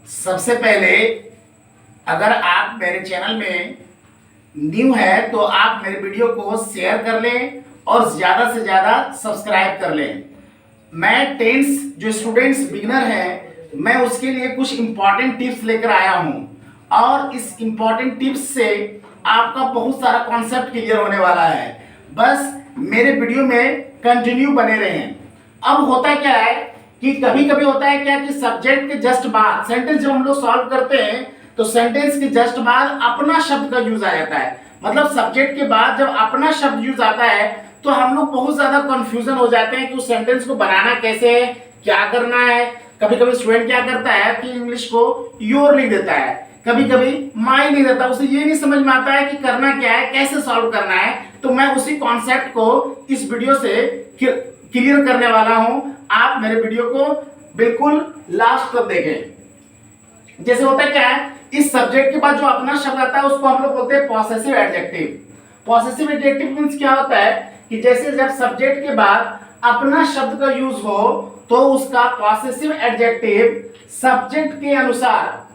सबसे पहले अगर आप मेरे चैनल में न्यू है तो आप मेरे वीडियो को शेयर कर लें और ज़्यादा से ज़्यादा सब्सक्राइब कर लें। मैं टेंस जो स्टूडेंट्स बिगनर हैं मैं उसके लिए कुछ इम्पॉर्टेंट टिप्स लेकर आया हूं और इस इम्पॉर्टेंट टिप्स से आपका बहुत सारा कॉन्सेप्ट क्लियर होने वाला है। बस मेरे वीडियो में कंटिन्यू बने रहें। अब होता क्या है कि कभी कभी होता है क्या कि सब्जेक्ट के जस्ट बाद सेंटेंस जब हम लोग सॉल्व करते हैं तो सेंटेंस के जस्ट बाद अपना शब्द का यूज आ जाता है। मतलब सब्जेक्ट के बाद जब अपना शब्द यूज आता है तो हम लोग बहुत ज्यादा कंफ्यूजन हो जाते हैं कि उस सेंटेंस को बनाना कैसे है, क्या करना है। कभी कभी स्टूडेंट क्या करता है कि इंग्लिश को योर लिख देता है, कभी कभी माई लिख देता है, उसे ये नहीं समझ में आता है कि करना क्या है, कैसे सॉल्व करना है। तो मैं उसी कॉन्सेप्ट को इस वीडियो से क्लियर करने वाला हूं। आप मेरे वीडियो को बिल्कुल लास्ट तक देखें। जैसे होता है क्या है, इस सब्जेक्ट के बाद जो अपना शब्द आता है उसको हम लोग बोलते हैं possessive adjective. Possessive adjective means क्या होता है कि जैसे जब सब्जेक्ट के बाद अपना शब्द का यूज हो तो उसका पॉसेसिव एडजेक्टिव सब्जेक्ट के अनुसार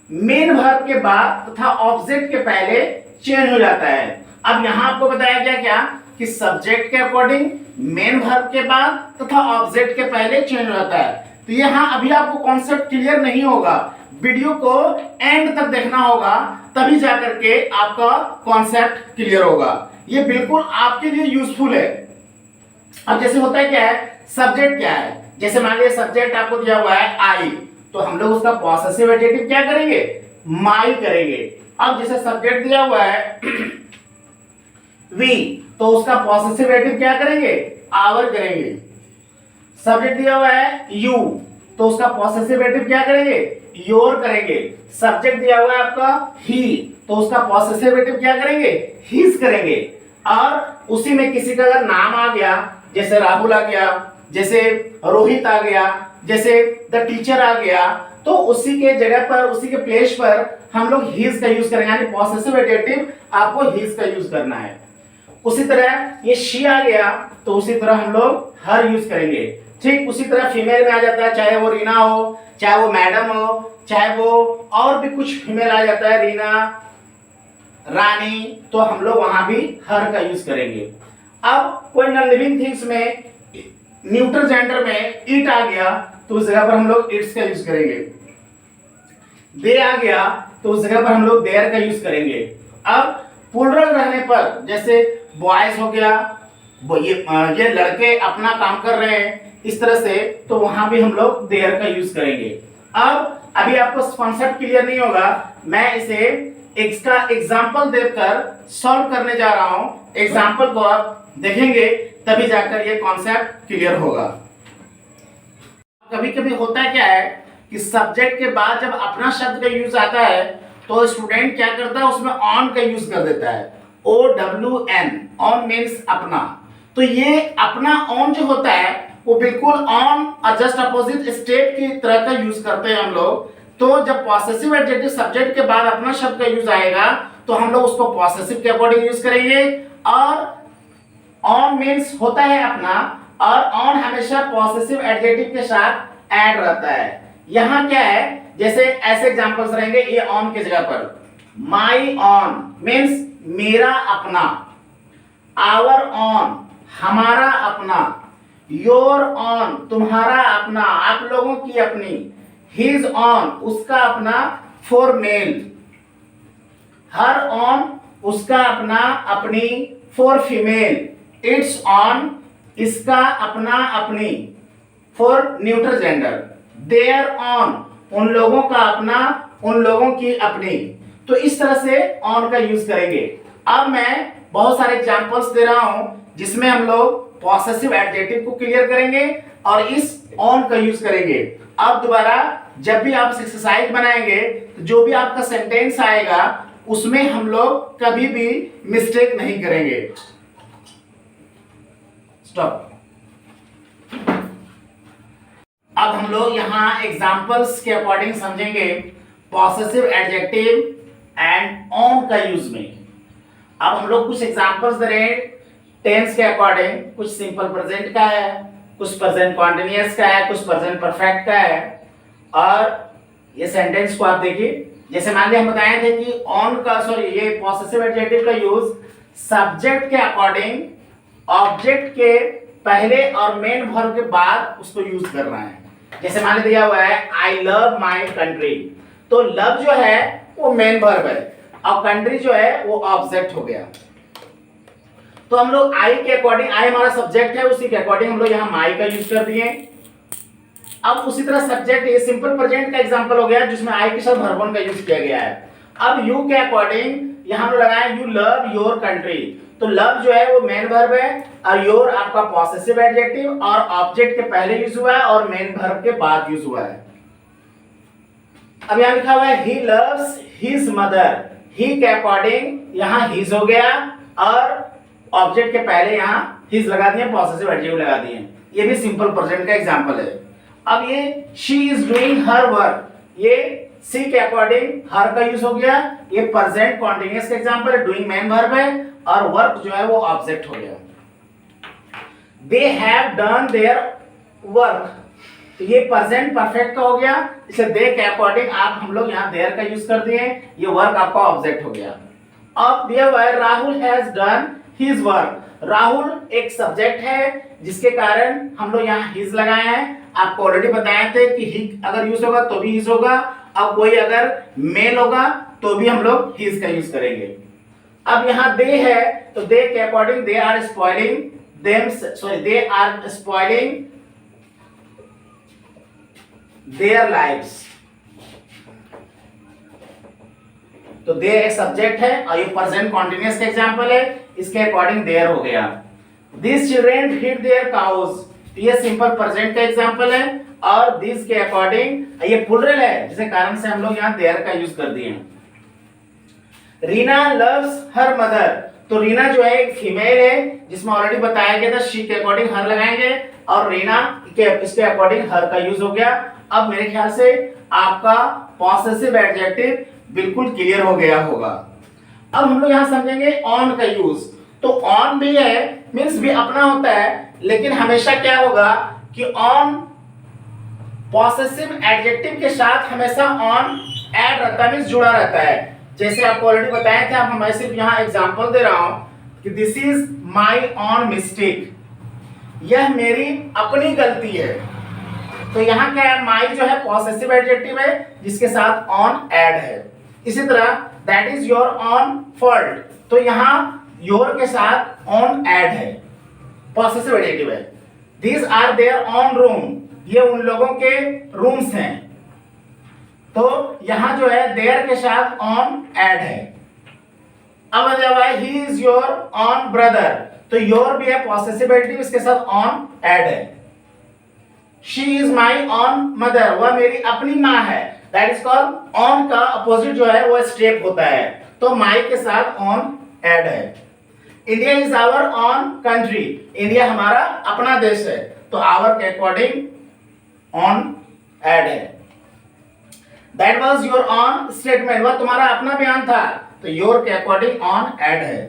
मेन वर्ब के बाद तथा ऑब्जेक्ट के पहले चेंज हो जाता है। अब यहां आपको बताया गया क्या कि सब्जेक्ट के अकॉर्डिंग मेन वर्ब के बाद तथा ऑब्जेक्ट के पहले चेंज हो जाता है। तो यहां अभी आपको कॉन्सेप्ट क्लियर नहीं होगा, वीडियो को एंड तक देखना होगा, तभी जाकर के आपका कॉन्सेप्ट क्लियर होगा। ये बिल्कुल आपके लिए यूजफुल है। अब जैसे होता है क्या है, सब्जेक्ट क्या है, जैसे मान लीजिए सब्जेक्ट आपको दिया हुआ है आई, तो हम लोग उसका पॉसेसिव एडजेक्टिव क्या करेंगे, माई करेंगे। अब जैसे सब्जेक्ट दिया हुआ है वी, तो उसका पॉसेसिव एडजेक्टिव क्या करेंगे, आवर करेंगे। सब्जेक्ट दिया हुआ है यू, तो उसका पॉसेसिव एडजेक्टिव क्या करेंगे, योर करेंगे। सब्जेक्ट दिया हुआ है आपका ही, तो उसका पॉसेसिव एडजेक्टिव क्या करेंगे, हिज करेंगे। और उसी में किसी का अगर नाम आ गया, जैसे राहुल आ गया, जैसे रोहित आ गया, जैसे द टीचर आ गया, तो उसी के जगह पर, उसी के प्लेस पर हम लोग हिज का यूज करेंगे, यानी पॉसेसिव एडजेक्टिव आपको हिज का यूज करना है। उसी तरह ये शी आ गया तो उसी तरह हम लोग हर यूज करेंगे। ठीक उसी तरह फीमेल में आ जाता है, चाहे वो रीना हो, चाहे वो मैडम हो, चाहे वो और भी कुछ फीमेल आ जाता है, रीना, रानी, तो हम लोग वहां भी हर का यूज करेंगे। अब कोई नॉन लिविंग थिंग्स में न्यूट्रल जेंडर में इट आ गया तो उस जगह पर हम लोग इट्स का यूज करेंगे। दे आ गया तो उस जगह पर हम लोग देयर का यूज करेंगे। अब प्लुरल रहने पर जैसे बॉयज हो गया, ये लड़के अपना काम कर रहे हैं, इस तरह से, तो वहां भी हम लोग देयर का यूज करेंगे। अब अभी आपको कॉन्सेप्ट क्लियर नहीं होगा, मैं इसे इसका एग्जांपल देकर सॉल्व करने जा रहा हूं। एग्जांपल को आप देखेंगे तभी जाकर ये कॉन्सेप्ट क्लियर होगा। कभी कभी होता क्या है कि सब्जेक्ट के बाद जब अपना शब्द का यूज आता है तो स्टूडेंट क्या करता है, उसमें ऑन का यूज कर देता है। OWN, ऑन मीन्स अपना। तो ये अपना ऑन जो होता है वो बिल्कुल ऑन और जस्ट अपोजिट स्टेट की तरह का यूज करते हैं हम लोग। तो जब पॉसेसिव एडजेक्टिव सब्जेक्ट के बाद अपना शब्द का यूज आएगा तो हम लोग उसको पॉसेसिव के अकॉर्डिंग यूज करेंगे। और ऑन मीन्स होता है अपना, और ऑन हमेशा पॉसेसिव एडजेक्टिव के साथ ऐड रहता है। यहां क्या है, जैसे ऐसे एग्जांपल्स रहेंगे ये ऑन की जगह पर, माई ऑन मीन्स मेरा अपना, आवर ऑन हमारा अपना, योर ऑन तुम्हारा अपना, आप लोगों की अपनी, हिज ऑन उसका अपना फॉर मेल, हर ऑन उसका अपना अपनी फॉर फीमेल, इट्स ऑन इसका अपना अपनी for neutral gender, their own उन लोगों का अपना उन लोगों की अपनी। तो इस तरह से ऑन का यूज करेंगे। अब मैं बहुत सारे एग्जांपल्स दे रहा हूं जिसमें हम लोग पॉसेसिव एडजेक्टिव को क्लियर करेंगे और इस ऑन का यूज करेंगे। अब दोबारा जब भी आप एक्सरसाइज बनाएंगे तो जो भी आपका सेंटेंस आएगा उसमें हम लोग कभी भी मिस्टेक नहीं करेंगे। स्टॉप। अब हम लोग यहाँ एग्जांपल्स के अकॉर्डिंग समझेंगे पॉसेसिव एडजेक्टिव एंड ऑन का यूज में। अब हम लोग कुछ एग्जांपल्स दे रहे हैं टेंस के अकॉर्डिंग। कुछ सिंपल प्रेजेंट का है, कुछ प्रेजेंट कॉन्टिन्यूअस का है, कुछ प्रेजेंट परफेक्ट का है और ये सेंटेंस को आप देखिए, जैसे मान लिया हम बताए थे कि ऑन का ये पॉसेसिव एडजेक्टिव का यूज सब्जेक्ट के अकॉर्डिंग ऑब्जेक्ट के पहले और मेन वर्ब के बाद उसको यूज करना है। जैसे मान दिया हुआ है आई लव माई कंट्री, तो लव जो है वो मेन वर्ब है और कंट्री जो है वो ऑब्जेक्ट हो गया। तो हम लोग आई के अकॉर्डिंग, आई हमारा सब्जेक्ट है, उसी के अकॉर्डिंग हम लोग यहाँ माई का यूज कर दिए। अब उसी तरह सब्जेक्ट, ये सिंपल प्रेजेंट का एग्जांपल हो गया जिसमें आई के साथ वर्ब वन का यूज किया गया है। अब यू के अकॉर्डिंग यहाँ हम लोग लगाए यू लव योर कंट्री, तो लव जो है वो मेन वर्ब है और योर आपका पॉसेसिव एडजेक्टिव और ऑब्जेक्ट के पहले यूज हुआ है और मेन वर्ब के बाद यूज हुआ है। अब यहाँ लिखा हुआ है ही लव्स हिज मदर, ही के अकॉर्डिंग यहाँ हिज हो गया और ऑब्जेक्ट के पहले यहाँ हिज लगा दिए, पॉसेसिव एडजेक्टिव लगा दिए। ये भी सिंपल प्रेजेंट का एग्जांपल है। अब ये she is doing her work, ये सी के अकॉर्डिंग हर का यूज हो गया, ये प्रेजेंट कॉन्टिन्यूअस का एग्जांपल है, डूइंग मेन वर्ब है और वर्क जो है वो ऑब्जेक्ट हो गया। They have done their work, तो ये प्रेजेंट परफेक्ट का हो गया, इसलिए दे के अकॉर्डिंग आप हम लोग यहाँ देयर का यूज कर दिए, ये वर्क आपका ऑब्जेक्ट हो गया। अब दिया हुआ है Rahul has done his work, Rahul एक सब्जेक्ट है जिसके कारण हम लोग यहाँ हिज लगाए हैं। आपको ऑलरेडी बताए थे कि ही अगर यूज होगा तो भी हिज होगा, अब कोई अगर मेल होगा तो भी हम लोग हिज का यूज करेंगे। अब यहाँ दे है तो दे के according they are spoiling them, sorry they are spoiling their lives, तो दे एक सब्जेक्ट है और ये प्रेजेंट कॉन्टिन्यूअस का एग्जांपल है, इसके अकॉर्डिंग देयर हो गया। This children feed their cows, ये सिंपल प्रेजेंट का एग्जांपल है और दिस के अकॉर्डिंग ये प्लूरल है जिसके कारण से हम लोग यहाँ देयर का यूज कर दिए। रीना लव्स हर मदर, तो रीना जो है एक फीमेल है जिसमें ऑलरेडी बताया गया था शी के अकॉर्डिंग हर लगाएंगे और रीना के इसके अकॉर्डिंग हर का यूज हो गया। अब मेरे ख्याल से आपका पॉसेसिव एडजेक्टिव बिल्कुल क्लियर हो गया होगा। अब हम लोग यहाँ समझेंगे ऑन का यूज, तो ऑन भी है मीन्स भी अपना होता है, लेकिन हमेशा क्या होगा कि ऑन पॉसेसिव एडजेक्टिव के साथ हमेशा ऑन ऐड रहता है, मीन्स जुड़ा रहता है। जैसे आपको ऑलरेडी बताया था, अब मैं सिर्फ यहाँ एग्जांपल दे रहा हूं कि this is my on mistake, यह मेरी अपनी गलती है। तो यहाँ क्या है, माई जो है पॉसेसिव एडजेक्टिव है जिसके साथ ऑन ऐड है। इसी तरह that is your own fault, तो यहाँ योर के साथ ऑन ऐड है, पॉसेसिव एडजेक्टिव है। These are their own room, ये उन लोगों के रूम्स हैं, तो यहाँ जो है देयर के साथ ऑन ऐड है। अब जब है he is your on brother, तो योर भी है पॉसेसिव एडजेक्टिव, इसके साथ ऑन ऐड है। She is my on mother, वह मेरी अपनी माँ है, दैट इज कॉल्ड ऑन का अपोजिट जो है वो स्टेप होता है, तो माई के साथ ऑन ऐड है। India is our own country, India हमारा अपना देश है, तो आवर के अकॉर्डिंग ऑन ऐड है। That was your own statement, वह तुम्हारा अपना बयान था, तो योर के अकॉर्डिंग ऑन ऐड है।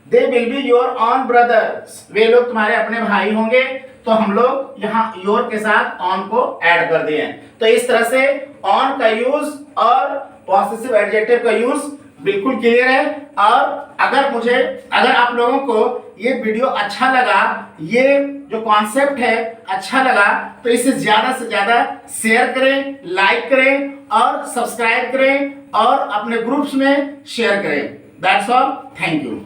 They will be your own brothers, वे लोग तुम्हारे अपने भाई होंगे, तो हम लोग यहाँ योर के साथ ऑन को ऐड कर दिए। तो इस तरह से ऑन का यूज और पॉसेसिव एडजेक्टिव का यूज बिल्कुल क्लियर है। और अगर आप लोगों को ये वीडियो अच्छा लगा, ये जो कॉन्सेप्ट है अच्छा लगा, तो इसे ज्यादा से ज्यादा शेयर करें, लाइक करें और सब्सक्राइब करें और अपने ग्रुप्स में शेयर करें। That's all, thank you.